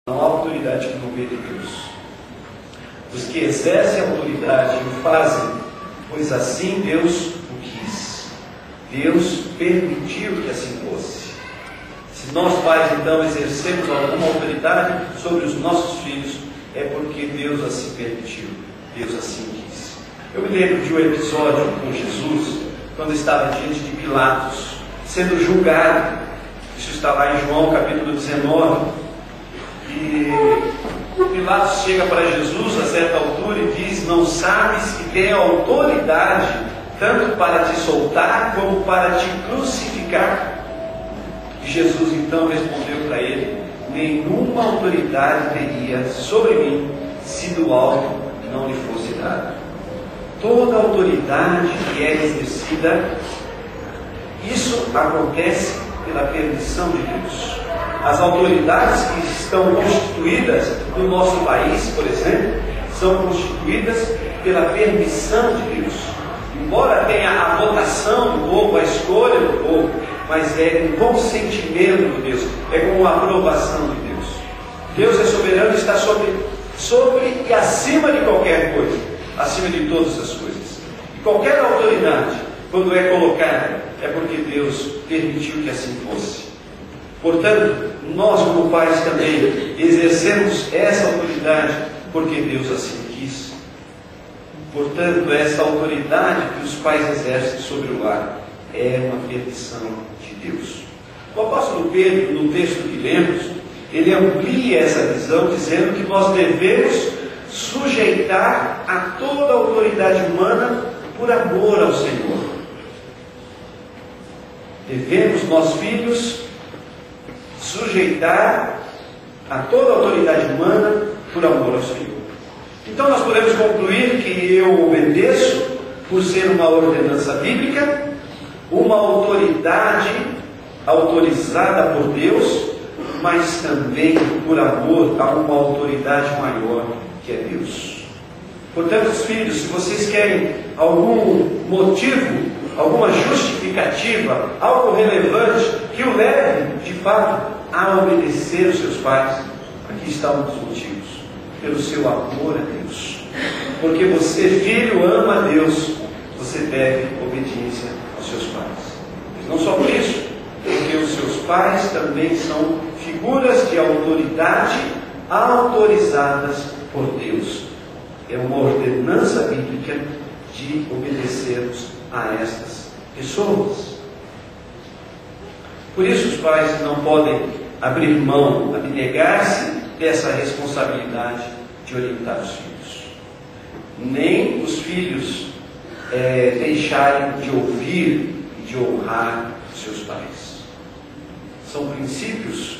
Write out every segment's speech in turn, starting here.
Não há autoridade que não vê de Deus. Os que exercem a autoridade o fazem, pois assim Deus o quis. Deus permitiu que assim fosse. Se nós pais então exercemos alguma autoridade sobre os nossos filhos, é porque Deus assim permitiu, Deus assim quis. Eu me lembro de um episódio com Jesus, quando estava diante de Pilatos, sendo julgado. Isso está lá em João capítulo 19. E Pilatos chega para Jesus a certa altura e diz: não sabes que tem autoridade tanto para te soltar como para te crucificar? E Jesus então respondeu para ele: nenhuma autoridade teria sobre mim se do alto não lhe fosse dada. Toda autoridade que é exercida, isso acontece pela permissão de Deus. As autoridades que estão constituídas no nosso país, por exemplo, são constituídas pela permissão de Deus. Embora tenha a votação do povo, a escolha do povo, mas é um consentimento de Deus, é com a aprovação de Deus. Deus é soberano e está sobre e acima de qualquer coisa, acima de todas as coisas. E qualquer autoridade, quando é colocada, é porque Deus permitiu que assim fosse. Portanto, nós como pais também exercemos essa autoridade porque Deus assim quis. Portanto, essa autoridade que os pais exercem sobre o lar é uma permissão de Deus. O apóstolo Pedro, no texto que lemos, ele amplia essa visão dizendo que nós devemos sujeitar a toda a autoridade humana por amor ao Senhor. Devemos, nós filhos, sujeitar a toda a autoridade humana por amor ao Senhor. Então nós podemos concluir que eu obedeço por ser uma ordenança bíblica, uma autoridade autorizada por Deus, mas também por amor a uma autoridade maior que é Deus. Portanto, filhos, se vocês querem algum motivo, alguma justificativa, algo relevante que o leve, de fato, a obedecer os seus pais, aqui estão os motivos: pelo seu amor a Deus. Porque você, filho, ama a Deus, você deve obediência aos seus pais. Mas não só por isso, porque os seus pais também são figuras de autoridade autorizadas por Deus. É uma ordenança bíblica de obedecermos a estas pessoas. Por isso os pais não podem abrir mão, abnegar-se dessa responsabilidade de orientar os filhos. Nem os filhos deixarem de ouvir e de honrar os seus pais. São princípios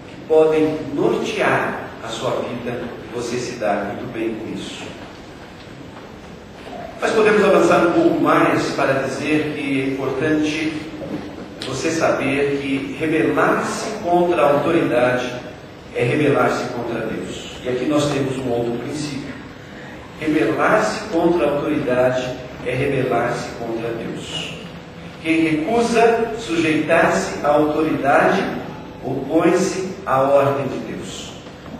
que podem nortear a sua vida e você se dá muito bem com isso. Mas podemos avançar um pouco mais para dizer que é importante você saber que rebelar-se contra a autoridade é rebelar-se contra Deus. E aqui nós temos um outro princípio. Rebelar-se contra a autoridade é rebelar-se contra Deus. Quem recusa sujeitar-se à autoridade opõe-se à ordem de Deus.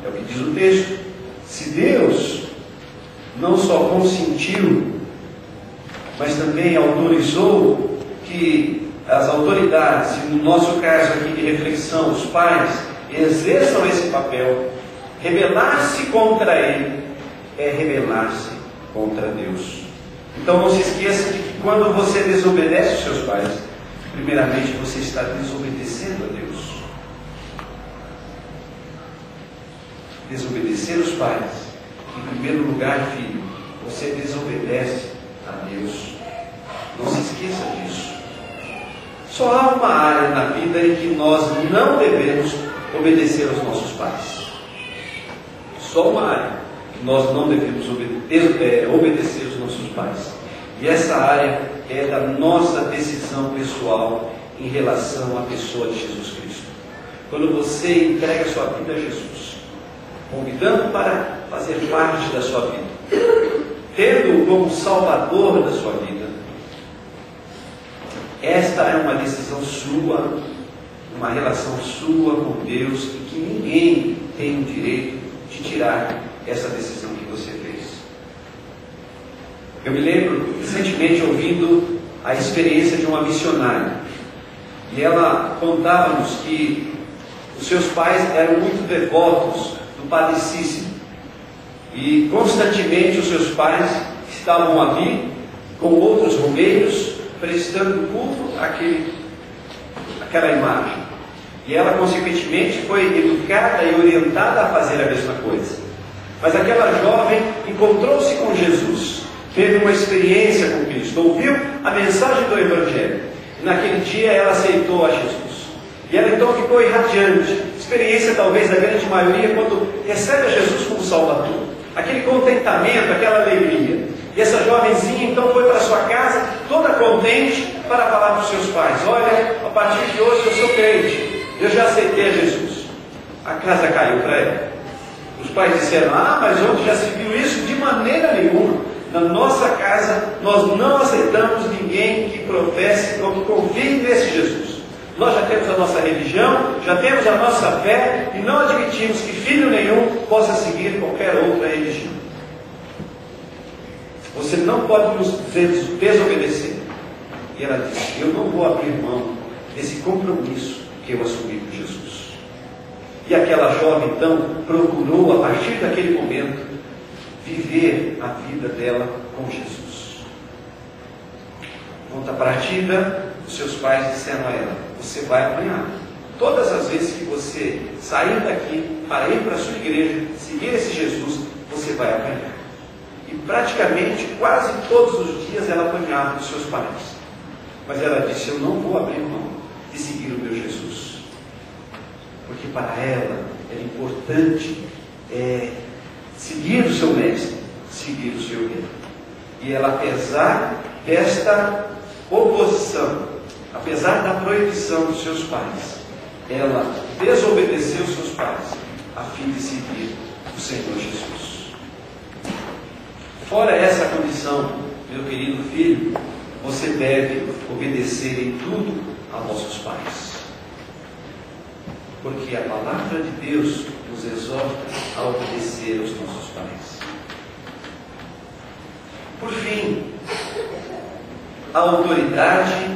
É o que diz o texto. Se Deus não só consentiu, mas também autorizou que as autoridades, e no nosso caso aqui de reflexão, os pais, exerçam esse papel, rebelar-se contra ele é rebelar-se contra Deus. Então não se esqueça de que quando você desobedece os seus pais, primeiramente você está desobedecendo a Deus. Desobedecer os pais, em primeiro lugar, filho, você desobedece a Deus. Não se esqueça disso. Só há uma área na vida em que nós não devemos obedecer aos nossos pais. Só uma área que nós não devemos obedecer aos nossos pais. E essa área é da nossa decisão pessoal em relação à pessoa de Jesus Cristo. Quando você entrega a sua vida a Jesus, convidando para fazer parte da sua vida, tendo-o como Salvador da sua vida, esta é uma decisão sua uma relação sua com Deus e que ninguém tem o direito de tirar essa decisão que você fez. Eu me lembro recentemente ouvindo a experiência de uma missionária, e ela contava-nos que os seus pais eram muito devotos do Padre Cícero, e constantemente os seus pais estavam ali com outros romeiros prestando culto àquela imagem, e ela consequentemente foi educada e orientada a fazer a mesma coisa. Mas aquela jovem encontrou-se com Jesus, teve uma experiência com Cristo, ouviu a mensagem do Evangelho, e naquele dia ela aceitou a Jesus, e ela então ficou irradiante. Experiência talvez da grande maioria quando recebe a Jesus como Salvador, aquele contentamento, aquela alegria. E essa jovenzinha então foi para sua casa toda contente para falar para os seus pais: olha, a partir de hoje eu sou crente, eu já aceitei a Jesus. A casa caiu para ela. Os pais disseram: ah, mas onde já se viu isso? De maneira nenhuma. Na nossa casa nós não aceitamos ninguém que professe ou que confie nesse Jesus. Nós já temos a nossa religião, já temos a nossa fé, e não admitimos que filho nenhum possa seguir qualquer outra religião. Você não pode nos desobedecer. E ela disse: eu não vou abrir mão desse compromisso que eu assumi com Jesus. E aquela jovem então procurou, a partir daquele momento, viver a vida dela com Jesus. Conta partida, os seus pais disseram a ela: você vai apanhar. Todas as vezes que você sair daqui para ir para a sua igreja, seguir esse Jesus, você vai apanhar. E praticamente, quase todos os dias ela apanhava dos seus pais. Mas ela disse: eu não vou abrir mão de seguir o meu Jesus. Porque para ela era importante seguir o seu mestre, seguir o seu rei. E ela, apesar desta oposição, apesar da proibição dos seus pais, ela desobedeceu os seus pais a fim de seguir o Senhor Jesus. Fora essa condição, meu querido filho, você deve obedecer em tudo a vossos pais. Porque a palavra de Deus nos exorta a obedecer aos nossos pais. Por fim, a autoridade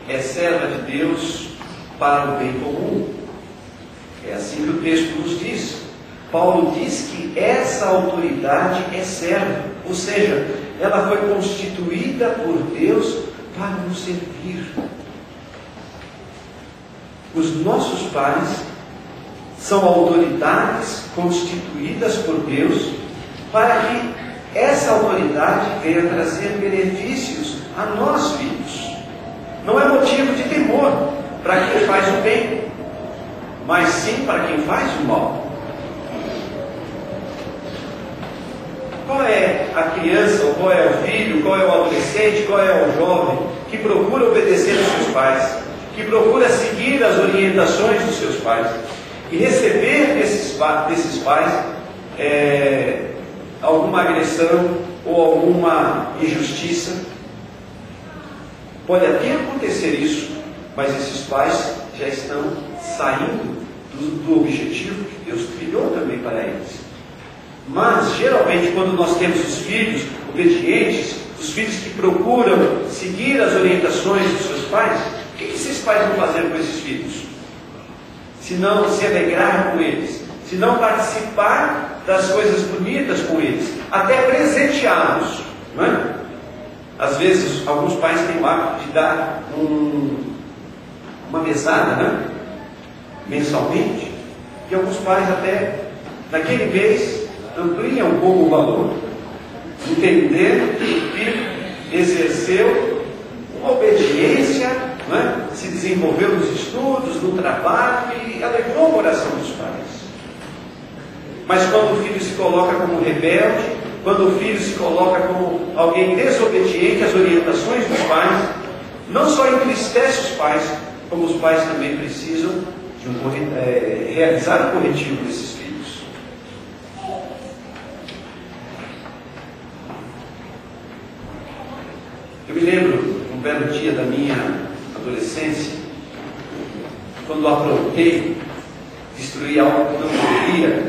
é serva de Deus para o bem comum. É assim que o texto nos diz. Paulo diz que essa autoridade é serva, ou seja, ela foi constituída por Deus para nos servir. Os nossos pais são autoridades constituídas por Deus para que essa autoridade venha trazer benefícios a nós, filhos. Não é motivo de temor para quem faz o bem, mas sim para quem faz o mal. Qual é a criança, ou qual é o filho, qual é o adolescente, qual é o jovem que procura obedecer aos seus pais, que procura seguir as orientações dos seus pais e receber desses pais alguma agressão ou alguma injustiça? Pode até acontecer isso, mas esses pais já estão saindo do objetivo que Deus criou também para eles. Mas, geralmente, quando nós temos os filhos obedientes, os filhos que procuram seguir as orientações dos seus pais, o que esses pais vão fazer com esses filhos? Se não se alegrar com eles, se não participar das coisas bonitas com eles, até presenteá-los, não é? Às vezes, alguns pais têm o hábito de dar uma mesada, né? Mensalmente, e alguns pais até, naquele mês, ampliam um pouco o valor, entendendo que o filho exerceu uma obediência, não é? Se desenvolveu nos estudos, no trabalho, e alegrou o coração dos pais. Mas quando o filho se coloca como rebelde, quando o filho se coloca como alguém desobediente às orientações dos pais, não só entristece os pais, como os pais também precisam de realizar o corretivo desses filhos. Eu me lembro, um belo dia da minha adolescência, quando aprontei, destruí algo que não poderia,